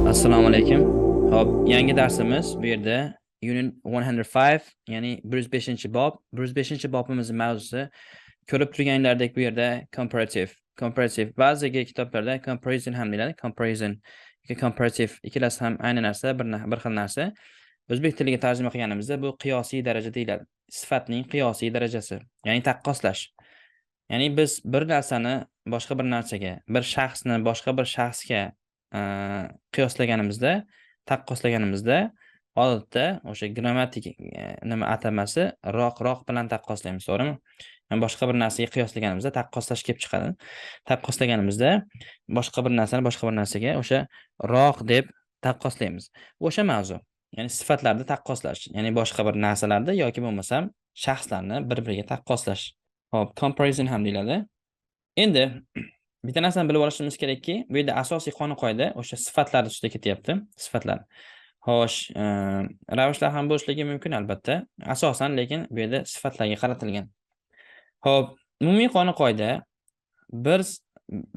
Assalomu alaykum. Hop, yangi darsimiz bu yerda Unit 105, ya'ni 105-bob. 105-bobimizning mavzusi ko'rib turganlaridek bu yerda comparative. Comparative ba'zi kitoblarda comparison ham deyiladi. Comparison, comparative ikkalasi ham ayni narsa, bir xil narsa. O'zbek tiliga tarjima qilganimizda bu qiyosiy daraja deyiladi. Sifatning qiyosiy darajasi, ya'ni taqqoslash. Ya'ni biz bir narsani boshqa bir narsaga, bir shaxsni boshqa bir shaxsga qiyoslaganimizda, taqqoslaganimizda odatda o'sha grammatik nima atamasi roq bilan taqqoslaymiz, to'g'rimi? Yani boshqa bir narsaga qiyoslaganimizda taqqoslash kelib chiqadi. Taqqoslaganimizda boshqa bir narsani boshqa bir narsaga o'sha roq deb taqqoslaymiz. O'sha mavzu. Ya'ni sifatlarni taqqoslash, ya'ni boshqa bir narsalarni yoki bo'lmasam shaxslarni bir-biriga taqqoslash. Hop, comparison ham deyiladi. Endi bitta narsani bilib olishimiz kerakki, bu yerda asosiy qonun-qoida o'sha sifatlar ustida ketyapti. Sifatlar. Xo'sh, ravishlar ham bo'lishligi mumkin albatta. Asosan lekin bu yerda sifatlarga qaratilgan. Xo'p, umumiy qonun-qoida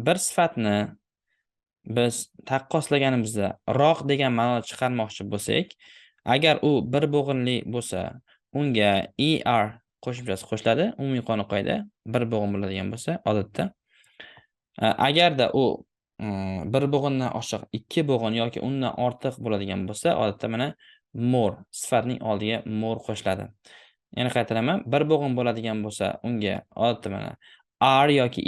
bir sifatni biz taqqoslaganimizda roq degan ma'no chiqarmoqchi bo'lsak, agar u bir bo'g'inli bo'lsa, unga er qo'shimchasi qo'shiladi. Umumiy qonun-qoida bir bo'g'in bo'ladigan bo'lsa, odatda. Agarda u bir bo'g'indan oshiq, ikki bo'g'in yoki undan ortiq bo'ladigan bo'lsa, odatda mana more sifatning oldiga more qo'shiladi. Yana qaytaraman, bir bo'g'in bo'ladigan bo'lsa, unga odatda mana are yoki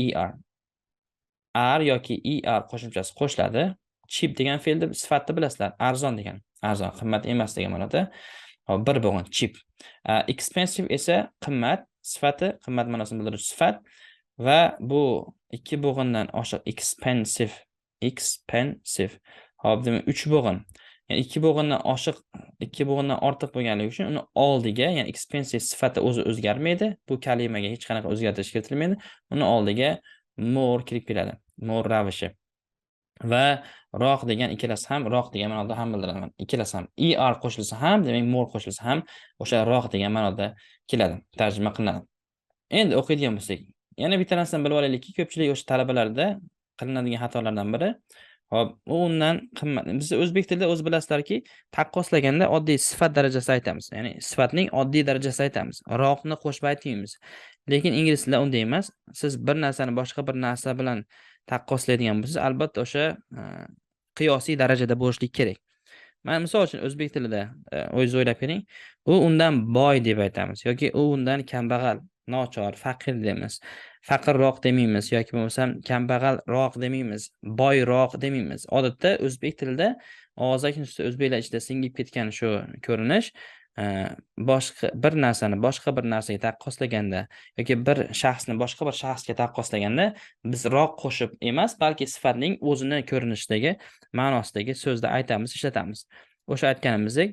er qo'shimchasi qo'shiladi. Cheap degan fe'lni sifatni bilasizlar, arzon degan. Arzon, qimmat emas degan ma'noda. Hop, bir bo'g'in cheap. Expensive esa qimmat sifati, qimmat ma'nosini bildiruvchi sifat va bu ikki bo'g'indan oshiq expensive. Hop, demak 3 bo'g'in. Ya'ni ikki bo'g'indan oshiq, ikki bo'g'indan ortiq bo'lganligi uchun uni oldiga, ya'ni expensive sifati o'zi o'zgarmaydi. Bu kalimaga hech qanaqa o'zgartirish kiritilmaydi. Uni oldiga more kirib keladi. More ravishi. Va roq degan ikkalasi ham roq degan ma'noda ham bildiraman. Ikkalasi ham er qo'shilsa ham, demak more qo'shilsa ham o'sha roq degan ma'noda keladi, tarjima qilinadi. Endi o'qiydigan bo'lsak, yana bitta narsani bilib olaylikki, ko'pchilik o'sha talabalarda qilinadigan xatolardan biri, hop, undan qimmat. Biz o'zbek tilida o'z bilasizlarki, taqqoslaganda oddiy sifat darajasida aytamiz. Ya'ni sifatning oddiy darajasida aytamiz. Roqni qo'shib aytmaymiz. Lekin ingliz tilida unday emas. Siz bir narsani boshqa bir narsa bilan taqqoslaydigan bo'lsangiz, albatta o'sha qiyosiy darajada bo'lishligi kerak. Mana misol uchun o'zbek tilida o'zingiz o'ylab ko'ring, u undan boy deb aytamiz yoki u undan kambag'al, nochor, faqir deymiz. Faqirroq demaymiz yoki bo'lmasam kambag'alroq demaymiz, boyroq demaymiz. Odatda o'zbek tilida og'zaki o'zbeklar ichida singib ketgan shu ko'rinish boshqa bir narsani boshqa bir narsaga taqqoslaganda yoki bir shaxsni boshqa bir shaxsga taqqoslaganda biz roq qo'shib emas, balki sifatning o'zini ko'rinishidagi, ma'nosidagi so'zda aytamiz, ishlatamiz. O'sha aytganimizdek,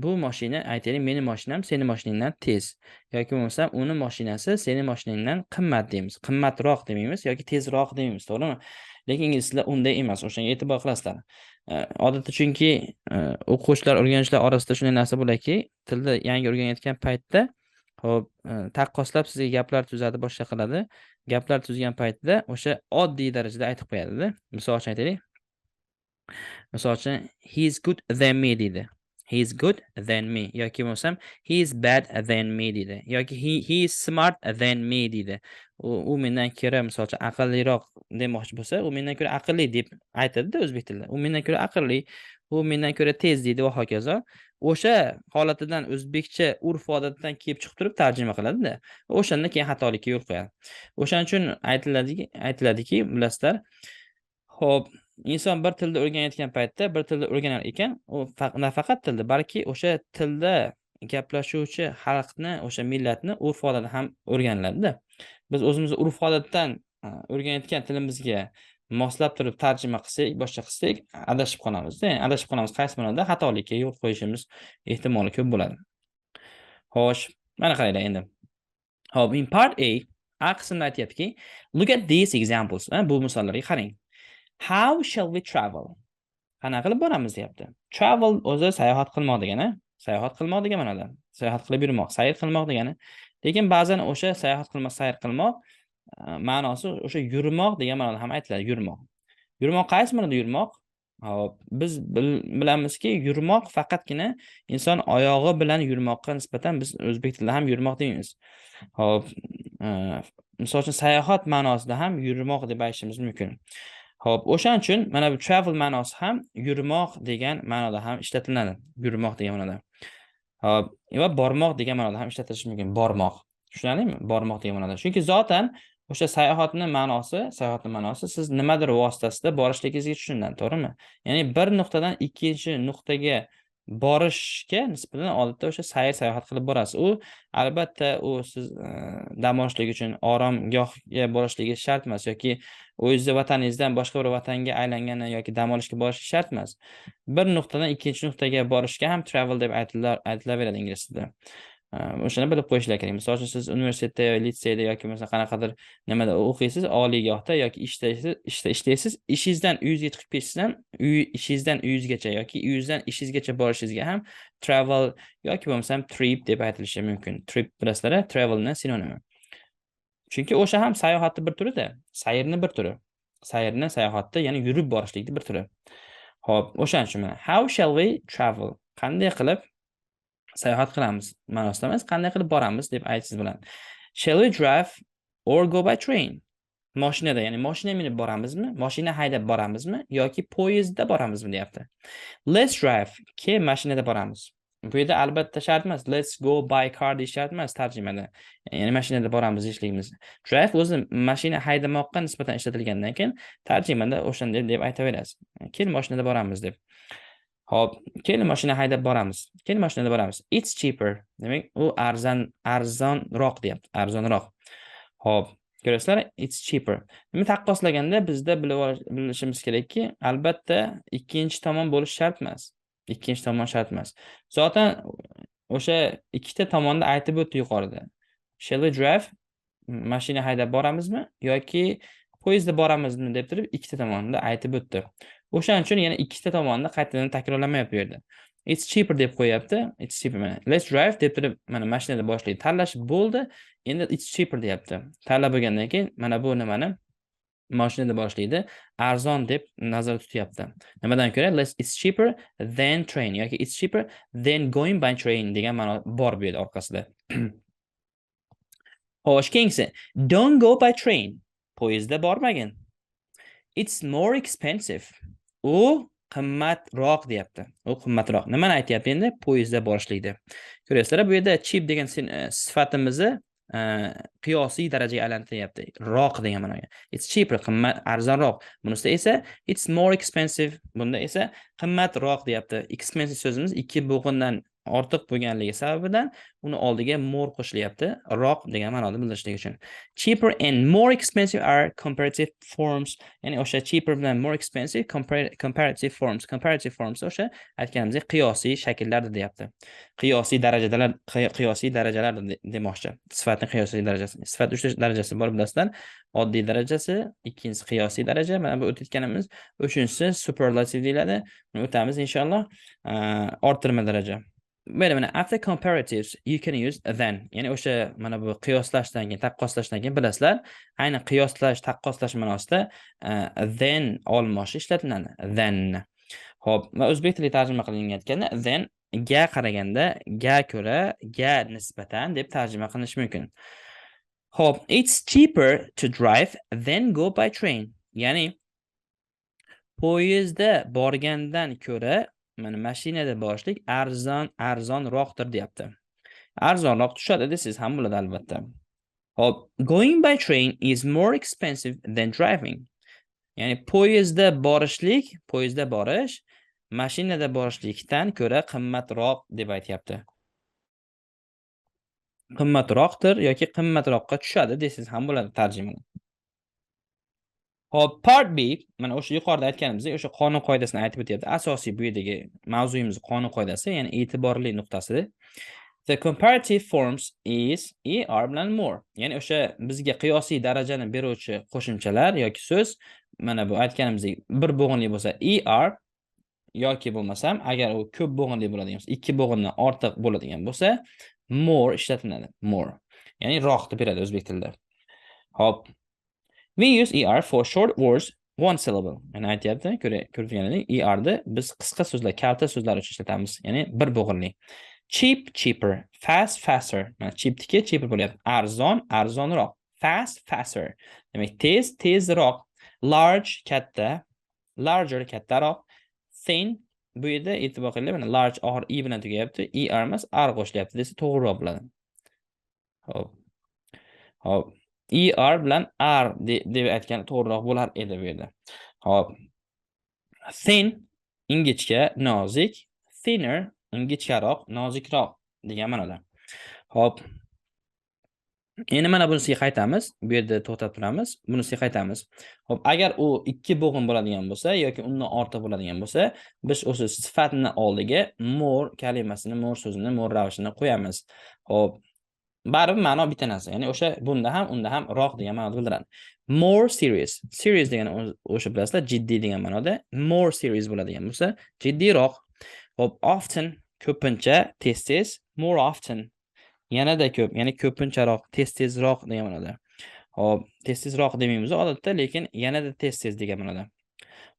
bu mashina, aytaylik, meni mashinam seni mashinangdan tez yoki bo'lmasam uni mashinasi seni mashinangdan qimmat deymiz. Qimmatroq demaymiz yoki tezroq demaymiz, to'g'rimi? Lekin ingliz tilida unday emas. O'shanga e'tibor qilasizlar. Odatda chunki o'quvchilar o'rganishlar orasida shunday narsa bo'ladiki, tilni yangi o'rganayotgan paytda hop, taqqoslab sizga gaplar tuzadi, boshqa qiladi. Gaplar tuzgan paytida o'sha oddiy darajada aytib qo'yadi-da. Misol uchun aytaylik. Misol uchun he's good than me deydi. He's good than me yoki bo'lmasam he's bad than me deydi. Yoki he's smart than me deydi. U mendan ko'ra misol uchun aqlliroq demoqchi bo'lsa, u mendan ko'ra aqlli deb aytadi-da o'zbek tilida. U mendan ko'ra aqlli, u mendan ko'ra tez deydi va hokazo. O'sha holatidan o'zbekcha urf-odatdan kelib chiqib turib tarjima qiladi-da. O'shandan keyin xatolikka yo'l qo'yadi. O'shaning uchun aytiladiki, bilasizlar, xo'p, inson bir tilda o'rganayotgan paytda, bir tilda o'rganar ekan, u nafaqat tilda, balki o'sha tilda gaplashuvchi xalqni, o'sha millatni urf-odati ham o'rganiladi-da. Biz o'zimizni urf-odatdan o'rganayotgan tilimizga moslab turib tarjima qilsak, boshqa qilsak, adashib qolamiz-da. Ya'ni adashib qolamiz qaysi ma'noda? Xatolikka yo'l qo'yishimiz ehtimoli ko'p bo'ladi. Xo'sh, mana qaranglar endi. Hop, in part A, A qismida aytyaptiki, look at these examples. Bu misollarga qarang. How shall we travel? Qanaqa qilib boramiz deyapti. Travel o'zi sayohat qilmoq degani, sayohat qilmoq degan ma'noda. Sayohat qilib yurmoq, sayr qilmoq degani. Lekin ba'zan o'sha sayohat qilmoq, sayr qilmoq ma'nosi o'sha yurmoq degan ma'noda ham aytiladi, yurmoq. Yurmoq qaysi ma'noda yurmoq? Hop, biz bilamizki, yurmoq faqatgina inson oyog'i bilan yurmoqqa nisbatan biz o'zbek tilida ham yurmoq deymiz. Hop, misol uchun sayohat ma'nosida ham yurmoq deb aytishimiz mumkin. Hop, o'shaning uchun mana bu travel ma'nosi ham yurmoq degan ma'noda ham ishlatiladi. Yurmoq degan ma'noda. Hop, va bormoq degan ma'noda ham ishlatilishi mumkin. Bormoq. Tushunarlimi? Bormoq degan ma'noda. Chunki zotan o'sha sayohatning ma'nosi siz nimadir vositasida borishligingizga tushunadi, to'g'rimi? Ya'ni bir nuqtadan ikkinchi nuqtaga borishga nisbatan odatda o'sha sayohat qilib borasiz. U albatta siz dam olishlik uchun oromgohga borishligi shart emas yoki o'zingizni vataningizdan boshqa bir vatanga aylangani yoki dam olishga borish shart emas. Bir nuqtadan ikkinchi nuqtaga borishga ham travel deb aytilaveradi ingliz tilida. O'shani bilib qo'yishlar kerak. Misol uchun siz universitetda, litseyda yoki mesela qanaqadir nimada o'qiysiz, oliygohda yoki ishlaysiz, ishingizdan uyingizga chiqib ketishdan, ishingizdan uyingizgacha yoki uyingizdan ishingizgacha borishingizga ham travel yoki bo'lmasam trip deb aytilishi mumkin. Trip bilasizlar, travelning sinonimi. Chunki o'sha ham sayohatning bir turida, sayrning bir turi. Sayrni sayohatda, ya'ni yurib borishlikning bir turi. Xo'p, o'shaning uchun mana how shall we travel? Qanday qilib sayohat qilamiz ma'nosida emas, qanday qilib boramiz deb aytishimiz bilan. Shall we drive or go by train? Mashinada, ya'ni mashina minib boramizmi? Mashina haydab boramizmi yoki poyezdda boramizmi deyapti. Let's drive. Mashinada boramiz. Bu yerda albatta shart emas. Let's go by car deyish shart emas tarjimada. Ya'ni mashinada boramiz deyishligimiz. Drive o'zi mashina haydamoqqa nisbatan ishlatilgandan keyin tarjimada o'shanday deb aytaverasiz. Mashinada boramiz deb. Hop, mashina haydab boramiz. Mashinada boramiz. It's cheaper. Demak, u arzonroq deyapti. Arzonroq. Hop, ko'rasizlar? It's cheaper. Nima taqqoslaganda bizda bilishimiz kerakki, albatta ikkinchi tomon bo'lish shart emas. Ikkinchi tomon shart emas. Zotan o'sha ikkita tomonni aytib o'tdi yuqorida. Shall we drive? Mashina haydab boramizmi yoki poyezdda boramizmi deb turib ikkita tomonni aytib o'tdi. O'shaning uchun yana ikkita tomonni qaytadan takrorlamayapti bu yerda. It's cheaper deb qo'yapti. It's cheaper mana. Let's drive deb turib mana mashinada boshlaydi. Tanlash bo'ldi. Endi it's cheaper deyapti. Tanlab bo'lgandan keyin mana bu nimani mashinada boshlaydi. Arzon deb nazarda tutyapti. Nimadan ko'ra it's cheaper than train yoki it's cheaper than going by train degan ma'no bor bu yerda orqasida. Xo'sh, keyingisi don't go by train. Poyezdda bormagin. It's more expensive. U qimmatroq deyapti. U qimmatroq. Nimani aytyapti endi? Poyezdda borishlikda. Ko'rasizlar, bu yerda cheap degan sifatimizni qiyosiy darajaga aylantiryapti. Roq degan ma'noga. It's cheaper, qimmat, arzonroq. Bunisida esa it's more expensive. Bunda esa qimmatroq deyapti. Expensive so'zimiz ikki bo'g'indan ortiq bo'lganligi sababidan uni oldiga more qo'shilyapti. Roq degan ma'noda bildirishlik uchun. Cheaper and more expensive are comparative forms. Ya'ni o'sha cheaper bilan more expensive comparative forms. Comparative forms o'sha aytganimizdek qiyosiy shakllarda deyapti. Qiyosiy darajalar demoqchi. Sifatning qiyosiy darajasi. Sifat 3 darajasi bor bilasizlar. Oddiy darajasi, ikkinchisi qiyosiy daraja, mana bu o'tayotganimiz, uchinchisi superlative deyiladi. Buni o'tamiz inshaalloh. Orttirma daraja. Mana after comparatives you can use then. Ya'ni o'sha mana bu qiyoslashdan keyin, taqqoslashdan keyin bilasizlar, ayni qiyoslash, taqqoslash ma'nosida then olmoshi ishlatiladi. Then. Xo'p, va o'zbek tiliga tarjima qilinayotganda then ga qaraganda, ga ko'ra, ga nisbatan deb tarjima qilinishi mumkin. Xo'p, it's cheaper to drive than go by train. Ya'ni poyezdda borgandan ko'ra mana mashinada borishlik arzonroqdir deyapti. Arzonroq tushadi desiz ham bo'ladi albatta. Hop, going by train is more expensive than driving. Ya'ni poyezdda borish mashinada borishlikdan ko'ra qimmatroq deb aytayapti. Qimmatroqdir yoki qimmatroqqa tushadi desiz ham bo'ladi tarjimada. Hop, part B, mana o'sha yuqorida aytganimizdek, o'sha qonun qoidasini aytib o'tyapti. Asosiy bu yerdagi mavzuyimiz qonun qoidasi, ya'ni e'tiborli nuqtasi. The comparative forms is er bilan more. Ya'ni o'sha bizga qiyosiy darajani beruvchi qo'shimchalar yoki so'z, mana bu aytganimizdek bir bo'g'inli bo'lsa er yoki bo'lmasam, agar u ko'p bo'g'inli bo'ladigan bo'lsa, ikki bo'g'indan ortiq bo'ladigan bo'lsa, more ishlatiladi. More. Ya'ni roq deb beradi o'zbek tilida. Hop. We use ER for short words, one syllable. Yani aytyapti, ko'rganingdek, ER'ni biz qisqa so'zlar, kalta so'zlar uchun ishlatamiz. Ya'ni bir bo'g'inli. Cheap, cheaper. Fast, faster. Mana cheapniki cheaper bo'lyapti. Arzon, arzonroq. Fast, faster. Demak, tez, tezroq. Large, katta. Larger, kattaroq. Thin, bu yerda e'tibor qilinglar, mana large oxir i bilan tugayapti. ER emas, r qo'shilyapti desa to'g'riroq bo'ladi. Hop. Hop. ER bilan R deb aytgan to'g'riroq bo'lar edi bu yerda. Hop. Thin ingichka, nozik, thinner ingichkaroq, nozikroq degan ma'noda. Hop. Endi mana bunisiga qaytamiz. Bu yerda to'xtab turamiz. Bunisiga qaytamiz. Hop, agar u ikki bo'g'in bo'ladigan bo'lsa yoki undan ortiq bo'ladigan bo'lsa, biz o'sha sifatni oldiga more kalimasini, more so'zini, more ravishini qo'yamiz. Hop. Baribir ma'no bitta narsa. Ya'ni o'sha bunda ham, unda ham roq degan ma'noda bildiradi. More serious. Serious degani o'sha bilasizlar, jiddiy degan ma'noda. More serious bo'ladigan bo'lsa, jiddiyroq. Hop, often ko'pincha, tez-tez, more often. Yanada ko'p, ya'ni ko'pincharoq, tez-tezroq degan ma'noda. Hop, tez-tezroq demaymiz odatda, lekin yanada tez-tez degan ma'noda.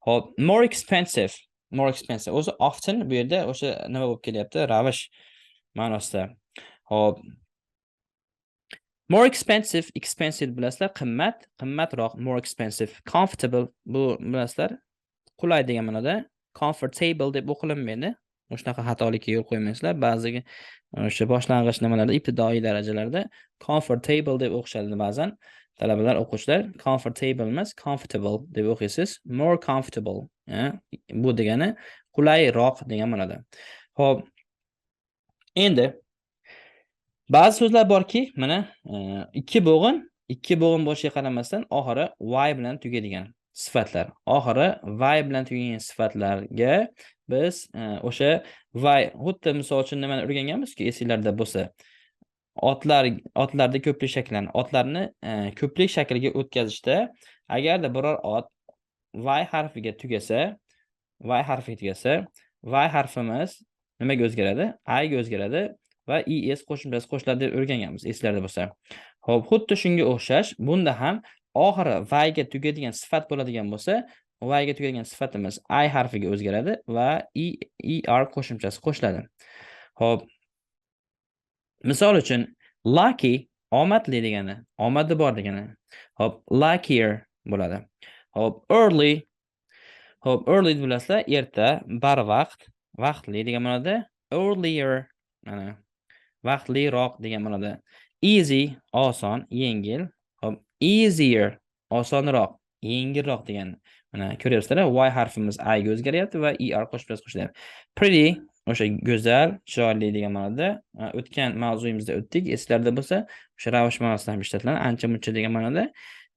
Hop, more expensive. More expensive. O'zi often bu yerda o'sha nima bo'lib kelyapti? Ravish ma'nosida. Hop, more expensive, expensive bilasizlar, qimmat, qimmatroq, more expensive. Comfortable, bu bilasizlar, qulay degan ma'noda. Comfortable deb o'qilinmaydi. O'shanaqa xatolikka yo'l qo'ymaysizlar. Ba'ziga o'sha boshlang'ich nimalarda, ibtidoiy darajalarda comfortable deb o'qishadi ba'zan. Talabalar, o'quvchilar comfortable emas, comfortable deb o'qiysiz. More comfortable. Bu degani qulayroq degan ma'noda. Xo'p. Endi ba'zi so'zlar borki, mana ikki bo'g'in bo'lishiga qaramasdan oxiri y bilan tugaydigan sifatlar. Oxiri y bilan tugagan sifatlarga biz o'sha y, xuddi misol uchun nimani o'rganganmizki, esinglarda bo'lsa, otlarda ko'plik shakllanadi. Otlarni ko'plik shakliga o'tkazishda agarda biror ot y harfiga tugasa, y harfimiz nimaga o'zgaradi? I ga o'zgaradi va es qo'shimchasi qo'shiladi deb o'rganganmiz, eslarda bo'lsa. Xo'p, xuddi shunga o'xshash, bunda ham oxiri y ga tugaydigan sifat bo'ladigan bo'lsa, y ga tugaydigan sifatimiz I harfiga o'zgaradi va er qo'shimchasi qo'shiladi. Xo'p. Misol uchun, lucky omadli degani, omadi bor degani. Xo'p, luckier bo'ladi. Xo'p, early. Xo'p, early bilasizlar, erta, barvaqt, vaqtli degan ma'noda. Earlier, mana vaqtliroq degan ma'noda. Easy, oson, yengil. Xo'p, easier, osonroq, yengilroq degan. Mana ko'ryapsizlar, y harfimiz I ga o'zgaryapti va er qo'shimchasi qo'shilyapti. Pretty, o'sha go'zal, chiroyli degan ma'noda. O'tgan mavzuyimizda o'tdik. Eslarda bo'lsa, o'sha ravish ma'nosida ham ishlatiladi. Ancha-muncha degan ma'noda.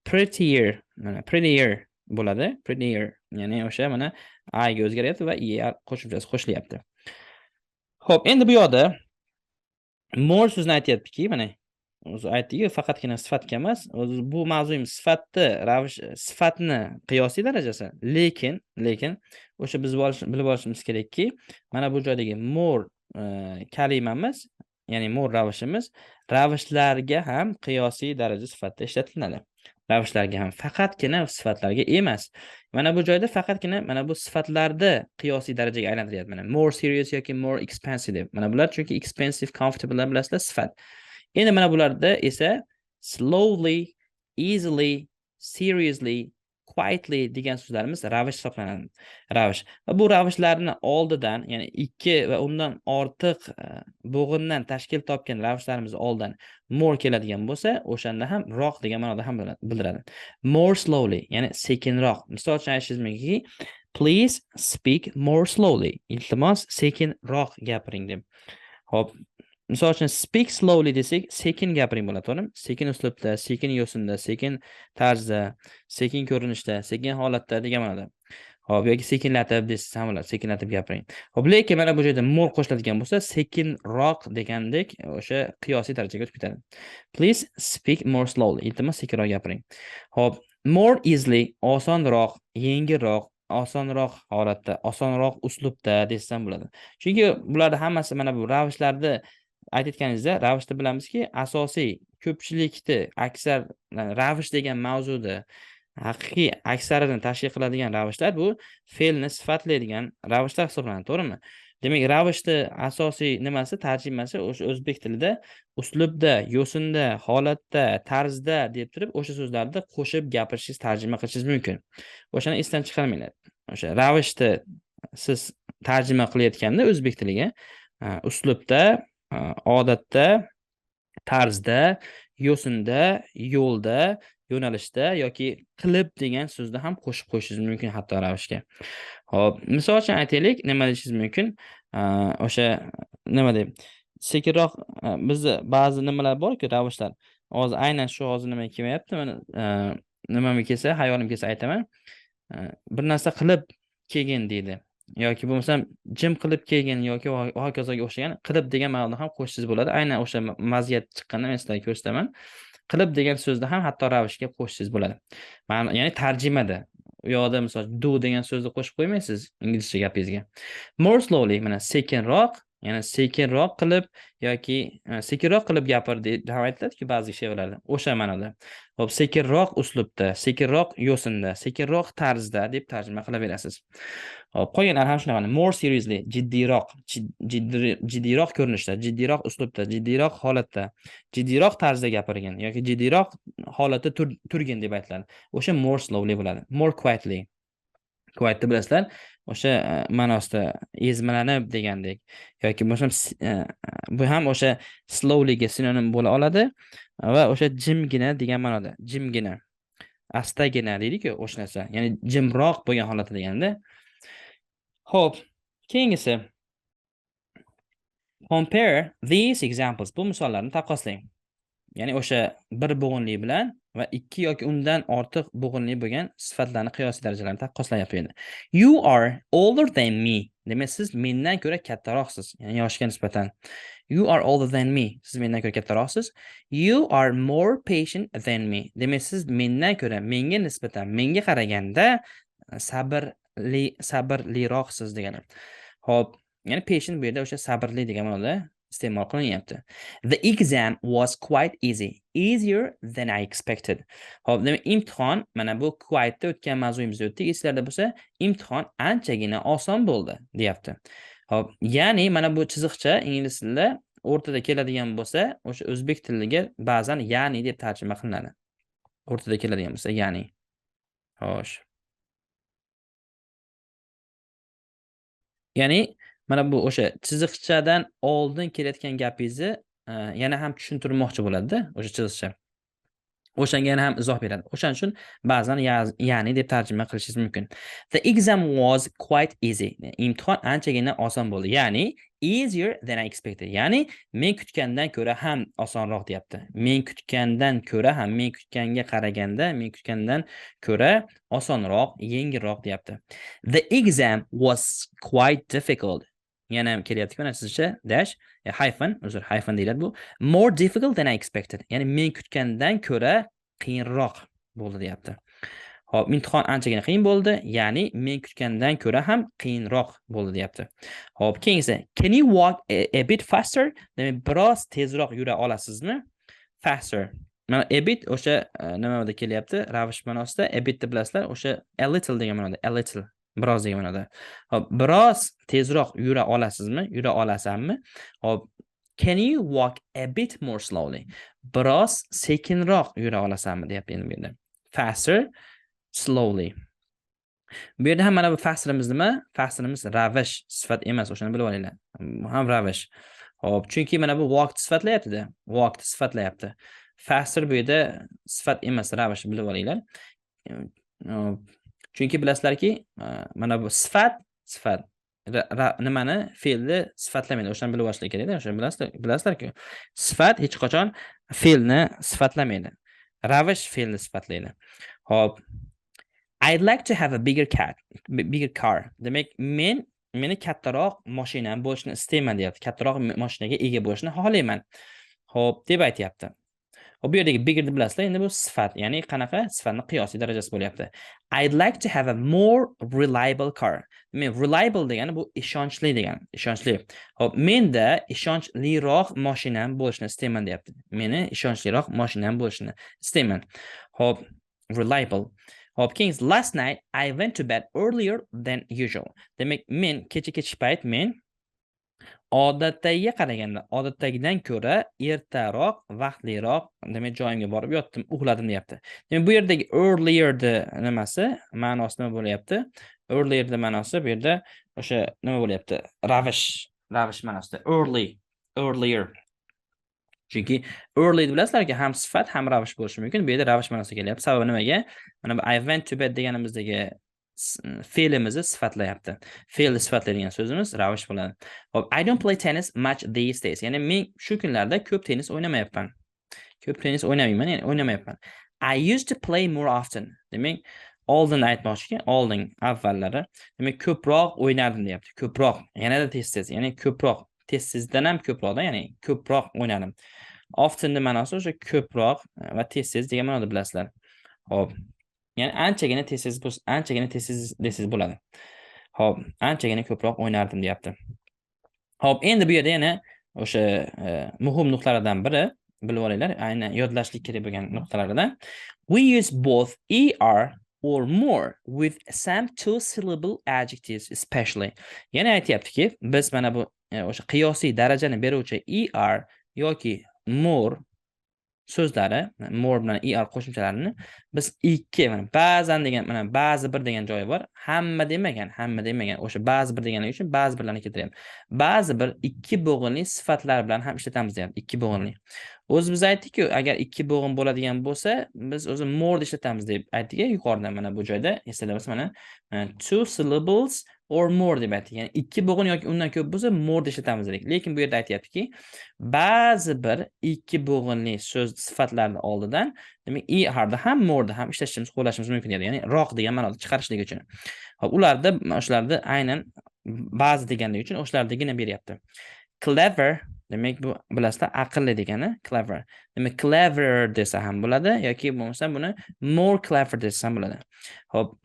Prettier, mana prettier bo'ladi. Prettier, ya'ni o'sha mana I ga o'zgaryapti va er qo'shimchasi qo'shilyapti. Xo'p, endi bu yoqda more so'zni aytyaptiki, mana o'zi aytdiki, faqatgina sifatga emas, o'zi bu mavzuyimiz sifatni qiyosiy darajasi. Lekin o'sha biz bilib olishimiz kerakki, mana bu joydagi more kalimamiz, ya'ni more ravishimiz ravishlarga ham qiyosiy daraja sifatida ishlatiladi. Ravishlarga ham, faqatgina sifatlarga emas. Mana bu joyda faqatgina mana bu sifatlarda qiyosiy darajaga aylantiryapti. Mana more serious yoki more expensive. Mana bular chunki expensive, comfortable bilasizlar sifat. Endi mana bularda esa slowly, easily, seriously, quietly degan so'zlarimiz ravish hisoblanadi. Ravish. Va bu ravishlarni oldidan, ya'ni 2 va undan ortiq bo'g'indan tashkil topgan ravishlarimiz oldidan more keladigan bo'lsa, o'shanda ham roq degan ma'noda ham bildiradi. More slowly, ya'ni sekinroq. Misol uchun aytishingiz mumkinki, please speak more slowly. Iltimos, sekinroq gapiring deb. Xo'p, misol uchun speak slowly desak, sekin gapiring bo'ladi, to'g'rimi? Sekin uslubda, sekin yo'sinda, sekin tarzda, sekin ko'rinishda, sekin holatda degan ma'noda. Xo'p, yoki sekinlatib desiz ham bo'ladi, sekinlatib gapiring. Xo'p, lekin mana bu joyda more qo'shiladigan bo'lsa, sekinroq degandek o'sha qiyosiy darajaga o'tib ketadi. Please speak more slowly. Iltimos, sekinroq gapiring. Xo'p, more easily, osonroq, yengilroq, osonroq holatda, osonroq uslubda desam bo'ladi. Chunki bularda hammasi mana bu ravishlarda aytayotganingizda, ravishda bilamizki, asosiy ko'pchilikni aksar ravish degan mavzuda haqiqiy aksarini tashkil qiladigan ravishlar bu fe'lni sifatlaydigan ravishlar hisoblanadi, to'g'rimi? Demak, ravishni asosiy nimasi, tarjimasi o'sha o'zbek tilida uslubda, yo'sinda, holatda, tarzda deb turib, o'sha so'zlarni qo'shib gapirishingiz, tarjima qilishingiz mumkin. O'shani esdan chiqarmanglar. O'sha ravishni siz tarjima qilayotganda o'zbek tiliga uslubda, odatda, tarzda, yo'sinda, yo'lda, yo'nalishda yoki qilib degan so'zni ham qo'shib qo'yishingiz mumkin hatto ravishga. Hop, misol uchun aytaylik, nima deyishingiz mumkin? O'sha nima deydi? Sekinroq bizda ba'zi nimalar bor-ku, ravishlar. Hozir aynan shu hozir nima kelmayapti, mana nimam kelsa, hayolim kelsa aytaman. Bir narsa qilib kelgin deydi. Yoki bo'lmasam jim qilib kelgin yoki hokazoga o'xshagan qilib degan ma'noda ham qo'shsangiz bo'ladi. Aynan o'sha maziyat chiqqanda men sizlarga ko'rsataman. Qilib degan so'zni ham hatto ravishga qo'shsangiz bo'ladi. Ya'ni tarjimada u yoqda misol do degan so'zni qo'shib qo'ymaysiz inglizcha gapingizga. More slowly, mana sekinroq, ya'ni sekinroq qilib yoki sekinroq qilib gapir deb aytiladi-ku ba'zi she'rlarda. O'sha ma'noda. Xo'p, sekinroq uslubda, sekinroq yo'sinda, sekinroq tarzda deb tarjima qilaverasiz. Hop, qolganlar ham shunaqa. More seriously, jiddiyroq ko'rinishda, jiddiyroq uslubda, jiddiyroq holatda, jiddiyroq tarzda gapirgin yoki jiddiyroq holatda turgin deb aytiladi. O'sha more slowly bo'ladi. More quietly. Quietni bilasizlar, o'sha ma'nosida ezmalanib degandek yoki bo'lmasam bu ham o'sha slowlyga sinonim bo'la oladi va o'sha jimgina degan ma'noda. Jimgina, astagina deydi-ku o'sha narsa. Ya'ni jimroq bo'lgan holatda deganda. Xo'p, keyingisi. Compare these examples. Bu misollarni taqqoslang. Ya'ni o'sha bir bo'g'inli bilan va ikki yoki undan ortiq bo'g'inli bo'lgan sifatlarni qiyosiy darajalarini taqqoslayapti endi. You are older than me. Demak, siz mendan ko'ra kattaroqsiz, ya'ni yoshga nisbatan. You are older than me. Siz mendan ko'ra kattaroqsiz. You are more patient than me. Demak, siz mendan ko'ra, menga nisbatan, menga qaraganda sabrliroqsiz degani. Xo'p, ya'ni patient bu yerda o'sha sabrli degan ma'noda iste'mol qilinyapti. The exam was quite easy, easier than I expected. Xo'p, demak imtihon mana bu quietda o'tgan mavzuyimizda o'tdik. Esinglarda bo'lsa, imtihon anchagina oson bo'ldi, deyapti. Xo'p, ya'ni mana bu chiziqcha ingliz tilida o'rtada keladigan bo'lsa, o'sha o'zbek tiliga ba'zan ya'ni deb tarjima qilinadi. O'rtada keladigan bo'lsa, ya'ni. Xo'sh. Ya'ni mana bu o'sha chiziqchadan oldin kelayotgan gapingizni yana ham tushuntirmoqchi bo'ladi-da, o'sha chiziqcha. O'shanga yana ham izoh beradi. O'shaning uchun ba'zan ya'ni deb tarjima qilishingiz mumkin. The exam was quite easy. Imtihon anchagina oson bo'ldi. Ya'ni easier than I expected. Ya'ni men kutgandan ko'ra ham osonroq deyapti. Men kutgandan ko'ra ham, men kutganga qaraganda, men kutgandan ko'ra osonroq, yengilroq deyapti. The exam was quite difficult. Yana ham kelyapti mana sizcha dash hyphen deyiladi bu. More difficult than I expected. Ya'ni men kutgandan ko'ra qiyinroq bo'ldi deyapti. Xo'p, imtihon anchagina qiyin bo'ldi, ya'ni men kutgandan ko'ra ham qiyinroq bo'ldi deyapti. Xo'p, keyingisi. Can you walk a bit faster? Demak, biroz tezroq yura olasizmi? Faster. Mana a bit o'sha nimada kelyapti? Ravish ma'nosida. A bit deb bilasizlar, o'sha a little degan ma'noda. A little. Biroz degan ma'noda. Hop, biroz tezroq yura olasizmi? Yura olasanmi? Hop, can you walk a bit more slowly? Biroz sekinroq yura olasanmi deyapti endi bu yerda. Faster, slowly. Bu yerda ham mana bu fasterimiz nima? Fasterimiz ravish, sifat emas, o'shani bilib olinglar. Ham ravish. Hop, chunki mana bu walk sifatlayapti-da. Walk sifatlayapti. Faster bu yerda sifat emas, ravish bilib olinglar. Chunki bilasizlarki, mana bu sifat nimani fe'lni sifatlamaydi. O'shani bilib olishlar kerak-da. O'shani bilasizlar-ku. Sifat hech qachon fe'lni sifatlamaydi. Ravish fe'lni sifatlaydi. Hop. I'd like to have a bigger car. Demak, meni kattaroq mashinam bo'lishni istayman deyapti. Kattaroq mashinaga ega bo'lishni xohlayman. Hop, deb aytayapti. Hop, bu yerdagi bigger deb bilasizlar. Endi bu sifat, ya'ni qanaqa sifatning qiyosiy darajasi bo'lyapti. I'd like to have a more reliable car. Demak, reliable degani bu ishonchli degani, ishonchli. Hop, menda ishonchliroq mashinam bo'lishini istayman deyapti. Meni ishonchliroq mashinam bo'lishini istayman. Hop, reliable. Hop, keyingi last night I went to bed earlier than usual. Demak, men kecha payt men odatdagiga qaraganda, odatdagidan ko'ra ertaroq, vaqtliroq, demak joyimga borib yotdim, uxladim deyapti. Demak, bu yerdagi earlier de nimasi, ma'nosi nima bo'lyapti? Earlier de ma'nosi bu yerda o'sha nima bo'lyapti? Ravish ma'nosida. Earlier. Chunki early deb bilasizlarki, ham sifat, ham ravish bo'lishi mumkin. Bu yerda ravish ma'nosida kelyapti. Sababi nimaga? Mana bu I went to bed deganimizdagi fe'limizni sifatlayapti. Fe'lni sifatlaydigan so'zimiz ravish bo'ladi. Hop, I don't play tennis much these days. Ya'ni men shu kunlarda ko'p tennis o'ynamayapman. Ko'p tennis o'ynamayman, ya'ni o'ynamayapman. I used to play more often. Demak, oldin aytmoqchiki, oldin avvallari, demak ko'proq o'ynardim deyapti. Ko'proq, yanada tez-tez, ya'ni ko'proq, tez-tezdan ham ko'proqda, ya'ni ko'proq o'ynardim. Often de ma'nosi o'sha ko'proq va tez-tez degan ma'noda bilasizlar. Hop, ya'ni anchagina tez-tez bo'ladi. Hop, anchagina ko'proq o'ynardim deyapti. Hop, endi bu yerda yana o'sha muhim nuqtalardan biri, bilib olinglar, aynan yodlashlik kerak bo'lgan nuqtalaridan. We use both er or more with some two-syllable adjectives especially. Yana aytayaptiki, biz mana bu o'sha qiyosiy darajani beruvchi er yoki more so'zlari, more bilan er qo'shimchalarini biz ikki, mana ba'zan degan, mana ba'zi bir degan joyi bor. Hamma demagan. O'sha ba'zi bir deganligi uchun ba'zi birlarni keltiryapti. Ba'zi bir ikki bo'g'inli sifatlar bilan ham ishlatamiz deyapti. Ikki bo'g'inli. O'zi biz aytdik-ku, agar ikki bo'g'in bo'ladigan bo'lsa, biz o'zi more ishlatamiz deb aytdik yuqorida, mana bu joyda eslatib olsa, mana two syllables or more deb aytdik. Ya'ni ikki bo'g'in yoki undan ko'p bo'lsa more deb ishlatamiz dedik. Lekin bu yerda aytayaptiki, ba'zi bir ikki bo'g'inli so'z sifatlarning oldidan, demak, erda ham more'da ham ishlatishimiz, qo'llashimiz mumkin edi. Ya'ni roq degan ma'noda chiqarishlik uchun. Hop, o'shalarda aynan ba'zi deganligi uchun o'shalardagina beryapti. Clever, demak bu bilasizlar, aqlli degani clever. Demak, clever desa ham bo'ladi yoki bo'lmasa buni more clever desa ham bo'ladi. Hop,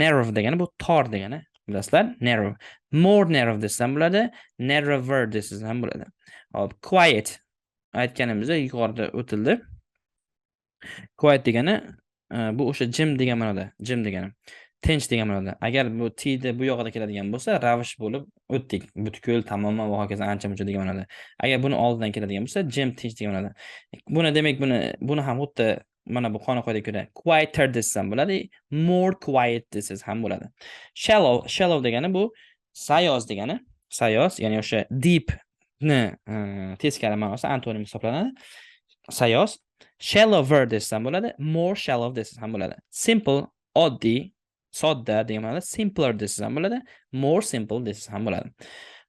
narrow degani bu tor degani. Bilasizlar, narrow. More narrow desa ham bo'ladi, narrower desa ham bo'ladi. Hop, quiet aytganimizda yuqorida o'tildi. Quiet degani bu o'sha jim degan ma'noda, jim degani. Tinch degan ma'noda. Agar bu tni bu yog'ida keladigan bo'lsa, ravish bo'lib o'tdik. Butkul, tamoman va hokazo ancha-muncha degan ma'noda. Agar buni oldidan keladigan bo'lsa, jim, tinch degan ma'noda. Buni demak, buni ham xuddi mana bu qonun qoidaga ko'ra quieter desam bo'ladi, more quiet desiz ham bo'ladi. Shallow degani bu sayoz degani. Sayoz, ya'ni o'sha deep ni teskari ma'nosi antonim hisoblanadi. Sayoz. Shallower desam bo'ladi, more shallow desam ham bo'ladi. Simple, oddiy, sodda degan ma'noda simpler desiz ham bo'ladi, more simple desiz ham bo'ladi.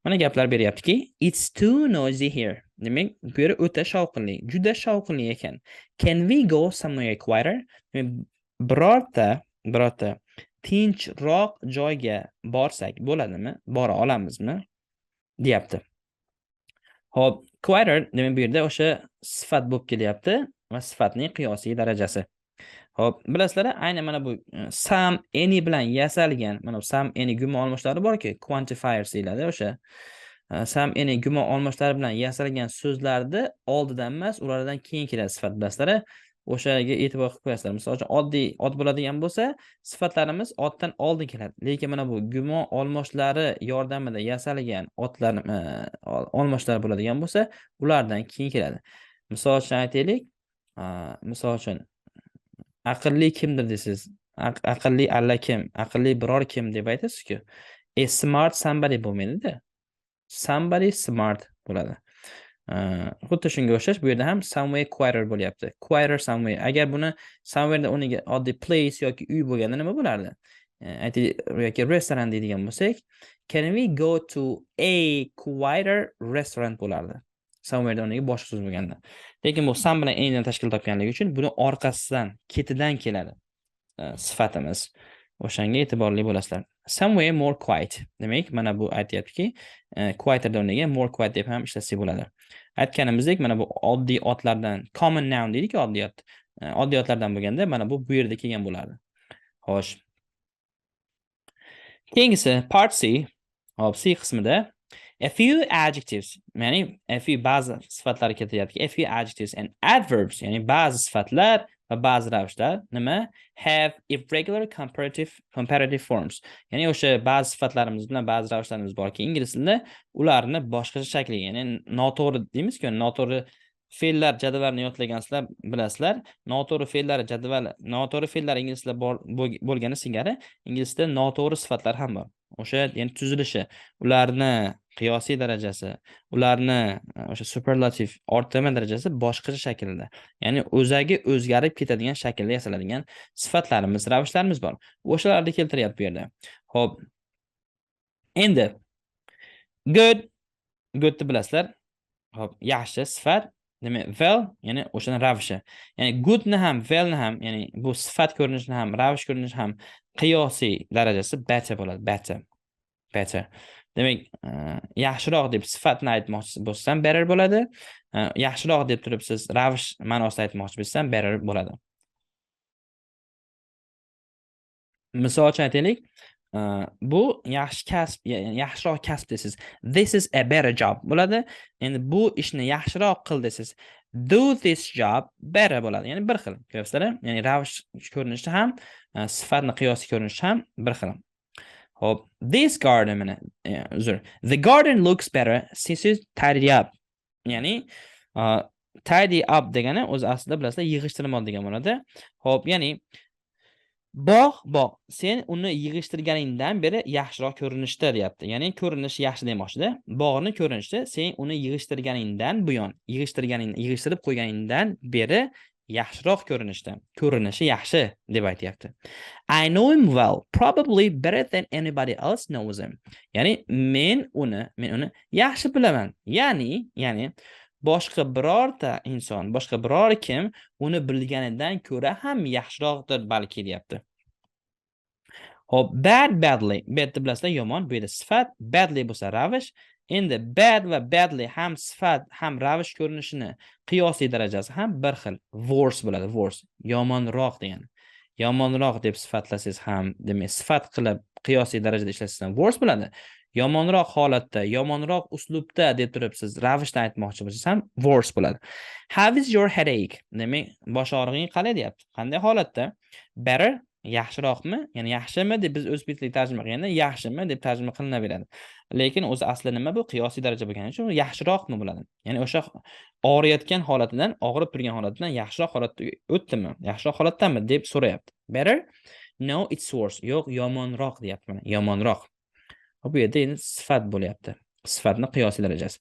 Mana gaplar beryaptiki, it's too noisy here. Demak, bu yer o'ta shovqinli, juda shovqinli ekan. Can we go somewhere quieter? Birorta tinchroq joyga borsak bo'ladimi? Bora olamizmi? deyapti. Hop, quieter demak bu yerda o'sha sifat bo'lib kelyapti va sifatning qiyosiy darajasi. Hop, bilasizlar, aynan mana bu some, any bilan yasalgan, mana bu some, any gumon olmoshlari borki, quantifiers deyiladi o'sha. Some, any gumon olmoshlari bilan yasalgan so'zlarni oldidan emas, ulardan keyin keladi sifat, bilasizlar. O'shaga e'tibor qilib qo'yasizlar. Masalan, oddiy ot bo'ladigan bo'lsa, sifatlarimiz otdan oldin keladi. Lekin mana bu gumon olmoshlari yordamida yasalgan otlar, olmoshlar bo'ladigan bo'lsa, ulardan keyin keladi. Misol uchun aytaylik, misol uchun aqlli kimdir desiz. Aqlli allakim, aqlli biror kim deb aytasiz-ku. Smart somebody bo'lmaydi-da. Somebody smart bo'ladi. Xuddi shunga o'xshash, bu yerda ham somewhere quieter bo'lyapti. Quieter somewhere. Agar buni somewhere da o'rniga oddiy place yoki uy bo'lganda nima bo'lardi? Aytaylik, yoki restoran deydigan bo'lsak, can we go to a quieter restaurant bo'lardi. Somewhere da o'rniga boshqa so'z bo'lganda. Lekin bu some bilan anydan tashkil topganligi uchun buni orqasidan, ketidan keladi sifatimiz. O'shanga e'tiborli bo'lasizlar. Somewhere more quiet. Demak, mana bu aytayaptiki, quieter o'rniga more quiet deb ham ishlatsak bo'ladi. Aytganimizdek, mana bu oddiy otlardan common noun deydik, oddiy ot. Oddiy otlardan bo'lganda mana bu yerda kelgan bo'lardi. Xo'sh. Keyingisi part C. Hop, C qismida a few adjectives, ya'ni a few ba'zi sifatlar ketyapti. A few adjectives and adverbs, ya'ni ba'zi sifatlar va ba'zi ravishlar nima? Have irregular comparative forms. Ya'ni o'sha ba'zi sifatlarimiz bilan ba'zi ravishlarimiz borki, ingliz tilida ularni boshqacha shakliga, ya'ni noto'g'ri deymiz-ku, noto'g'ri fe'llar jadvalini yodlagansizlar, bilasizlar. Noto'g'ri fe'llar ingliz tilida bo'lgani singari ingliz tilida noto'g'ri sifatlar ham bor. O'sha ya'ni tuzilishi, ularni qiyosiy darajasi, ularni o'sha superlativ orttirma darajasi boshqacha shaklda. Ya'ni o'zagi o'zgarib ketadigan shaklda yasaladigan sifatlarimiz, ravishlarimiz bor. O'shalarni keltiryapti bu yerda. Xo'p. Endi goodni bilasizlar. Xo'p, yaxshi sifat, demak well, ya'ni o'shani ravishi. Ya'ni goodni ham, wellni ham, ya'ni bu sifat ko'rinishini ham, ravish ko'rinishini ham qiyosiy darajasi better bo'ladi, better. Demak, yaxshiroq deb sifatni aytmoqchi bo'lsam better bo'ladi. Yaxshiroq deb turib siz ravish ma'nosida aytmoqchi bo'lsam better bo'ladi. Misol uchun aytaylik, bu yaxshi kasb, yaxshiroq kasb desiz. This is a better job bo'ladi. Endi bu ishni yaxshiroq qil desiz. Do this job better bo'ladi. Ya'ni bir xil. Ko'ryapsizlar? Ya'ni ravish ko'rinishi ham, sifatni qiyosiy ko'rinishi ham bir xil. Hop, this garden mana, uzr. The garden looks better since it's tidied up. Ya'ni tidy up degani o'zi aslida bilasizlar yig'ishtirmoq degan bo'ladi. Hop, ya'ni bog', sen uni yig'ishtirganingdan beri yaxshiroq ko'rinishda deyapti. Ya'ni ko'rinish yaxshi demoqchida. Bog'ni ko'rinishda sen uni yig'ishtirganingdan buyon, yig'ishtirib qo'yganingdan beri yaxshiroq ko'rinishda. Ko'rinishi yaxshi deb aytayapti. I know him well, probably better than anybody else knows him. Ya'ni men uni yaxshi bilaman. Ya'ni boshqa birorta inson, boshqa biror kim uni bilganidan ko'ra ham yaxshiroqdir balki deyapti. Hop, badly. Bad bilasizlar yomon, bu yerda sifat, badly bo'lsa ravish. Endi bad va badly ham sifat, ham ravish ko'rinishini qiyosiy darajasi ham bir xil. Worse bo'ladi, worse. Yomonroq degani. Yomonroq deb sifatlasangiz ham, demak, sifat qilib qiyosiy darajada ishlasangiz ham worse bo'ladi. Yomonroq holatda, yomonroq uslubda deb turib siz ravishdan aytmoqchi bo'lsangiz ham worse bo'ladi. How is your headache? Demak, bosh og'rig'ing qalay deyapti. Qanday holatda? Better, yaxshiroqmi? Ya'ni yaxshimi deb biz o'zbek tilida tarjima qilganda yaxshimi deb tarjima qilinaveradi. Lekin o'zi asli nima bu? Qiyosiy daraja bo'lgani uchun yaxshiroqmi bo'ladi. Ya'ni o'sha og'riyotgan holatidan, og'rib turgan holatidan yaxshiroq holatga o'tdimi? Yaxshiroq holatdami deb so'rayapti. Better? No, it's worse. Yo'q, yomonroq deyapti mana. Yomonroq. Bu yerda endi sifat bo'lyapti. Sifatni qiyosiy darajasi.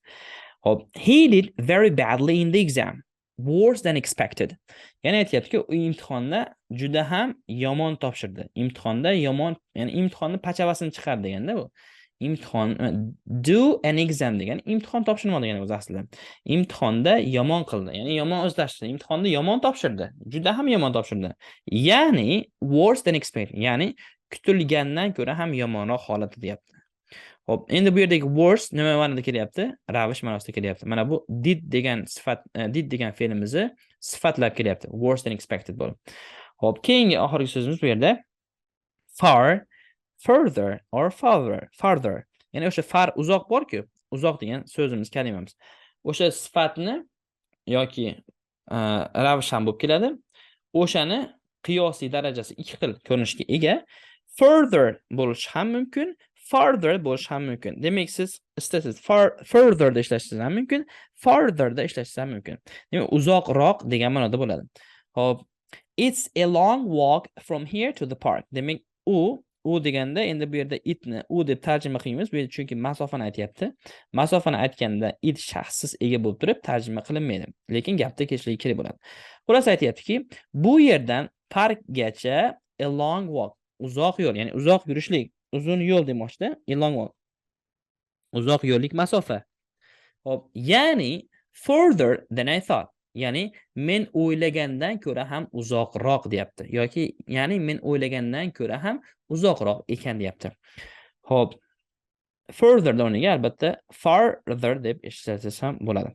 Hop, he did very badly in the exam. Worse than expected. Ya'ni aytayaptiki, u imtihonda juda ham yomon topshirdi. Imtihonda yomon, ya'ni imtihonni pachavasini chiqardi deganda bu. Imtihon do an exam degani imtihon topshirmoq degani o'zi aslida. Imtihonda yomon qildi. Ya'ni yomon o'zlashtirdi. Imtihonda yomon topshirdi. Juda ham yomon topshirdi. Ya'ni worse than expected. Ya'ni kutilgandan ko'ra ham yomonroq holatda deyapti. Hop, endi bu yerdagi worse nima ma'noda kelyapti? Ravish ma'nosida kelyapti. Mana bu did degan sifat, did degan fe'limizni sifatlab kelyapti. Worse than expected bo'lib. Hop, keyingi oxirgi so'zimiz bu yerda far, further or farther. Ya'ni o'sha far uzoq bor-ku, uzoq degan so'zimiz, kalimamiz. O'sha sifatni yoki ravish ham bo'lib keladi. O'shani qiyosiy darajasi ikki xil ko'rinishga ega. Further bo'lishi ham mumkin, farther bo'lishi ham mumkin. Demak, siz istasiz further da ishlashingiz ham mumkin, farther da ishlashingiz ham mumkin. Demak, uzoqroq degan ma'noda bo'ladi. Hop, it's a long walk from here to the park. Demak, u deganda endi bu yerda itni u deb tarjima qilamiz. Bu yerda chunki masofani aytayapti. Masofani aytganda it shaxssiz ega bo'lib turib tarjima qilinmaydi. Lekin gapda kelishligi kerak bo'ladi. Xullas aytayaptiki, bu yerdan parkgacha a long walk, uzoq yo'l, ya'ni uzoq yurishlik, uzun yo'l demoqchida, a long walk. Uzoq yo'llik masofa. Hop, ya'ni further than I thought. Ya'ni men o'ylagandan ko'ra ham uzoqroq deyapti. Yoki ya'ni men o'ylagandan ko'ra ham uzoqroq ekan deyapti. Hop, further o'rniga albatta farther deb ishlasangiz ham bo'ladi.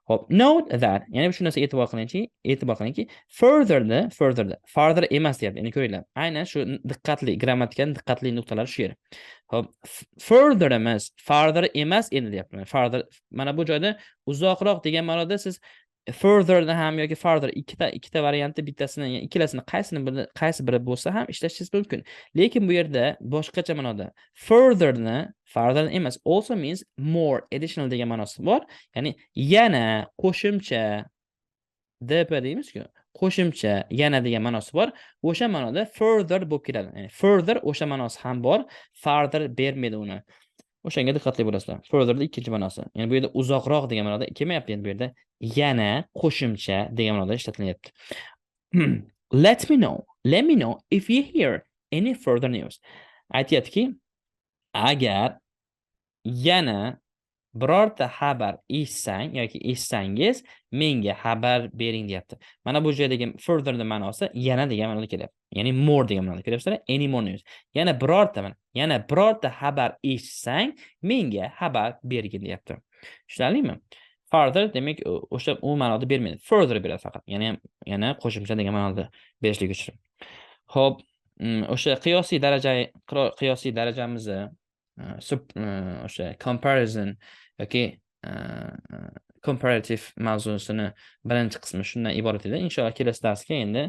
Hop, note that, ya'ni shu narsa e'tibor qilingki, farther emas deyapti. Endi ko'ringlar. Aynan shu diqqatli grammatikaning diqqatli nuqtalari shu yer. Hop, farther emas endi deyapti. Farther, mana bu joyda uzoqroq degan ma'noda siz furtherni ham yoki farther ikkita variantni bittasini, ya'ni ikkalasini qaysi biri bo'lsa ham ishlashingiz mumkin. Lekin bu yerda boshqacha ma'noda farther emas, also means more, additional degan ma'nosi bor. Ya'ni yana, qo'shimcha, dp deymiz-ku. Qo'shimcha, yana degan ma'nosi bor. O'sha ma'noda further bo'lib keladi. Ya'ni further o'sha ma'nosi ham bor, farther bermaydi uni. O'shanga diqqatli bo'lasizlar. Further'da ikkinchi ma'nosi. Ya'ni bu yerda uzoqroq degan ma'noda kelmayapti. Endi bu yerda yana, qo'shimcha degan ma'noda ishlatilyapti. Let me know if you hear any further news. Aytayaptiki, agar yana birorta xabar eshitsang yoki eshitsangiz, menga xabar bering deyapti. Mana bu joydagi furtherning ma'nosi yana degan ma'noda kelyapti. Ya'ni more degan ma'noda kelyapti. Any more news. Yana birorta xabar eshitsang, menga xabar bergin deyapti. Tushunarlimi? Further demak o'sha u ma'noda bermaydi. Further beradi faqat. Yana qo'shimcha degan ma'noda berishlik uchun. Xo'p, o'sha qiyosiy darajamizni o'sha comparison yoki comparative mavzusini birinchi qismi shundan iborat edi. Inshaalloh kelasi darsga endi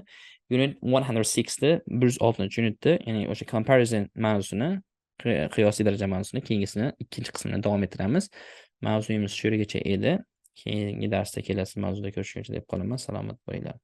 unit 106 106-unitda, ya'ni o'sha comparison mavzusini, qiyosiy daraja mavzusini keyingisini ikkinchi qismini davom ettiramiz. Mavzuyimiz shu yergacha edi. Keyingi darsda kelasi mavzuda ko'rishguncha deb qolaman. Salomat bo'linglar.